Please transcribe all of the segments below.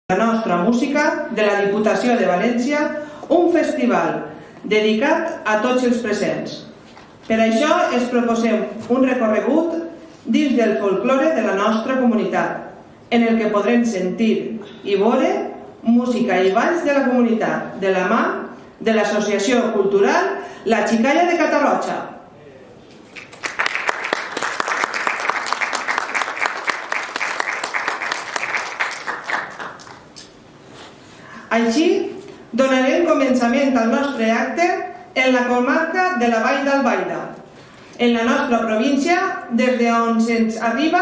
la nostra música de la Diputació de València, un festival dedicat a tots els presents. Per això es proposem un recorregut dins del folklore de la nostra comunitat, en el que podrem sentir i veure música i balls de la comunitat, de la mà de l'Associació Cultural La Xicalla de Catarroja. Així, donarem començament al nostre acte en la comarca de la Vall d'Albaida, en la nostra província, des d'on se'ns arriba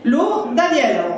l'U d'Aielo.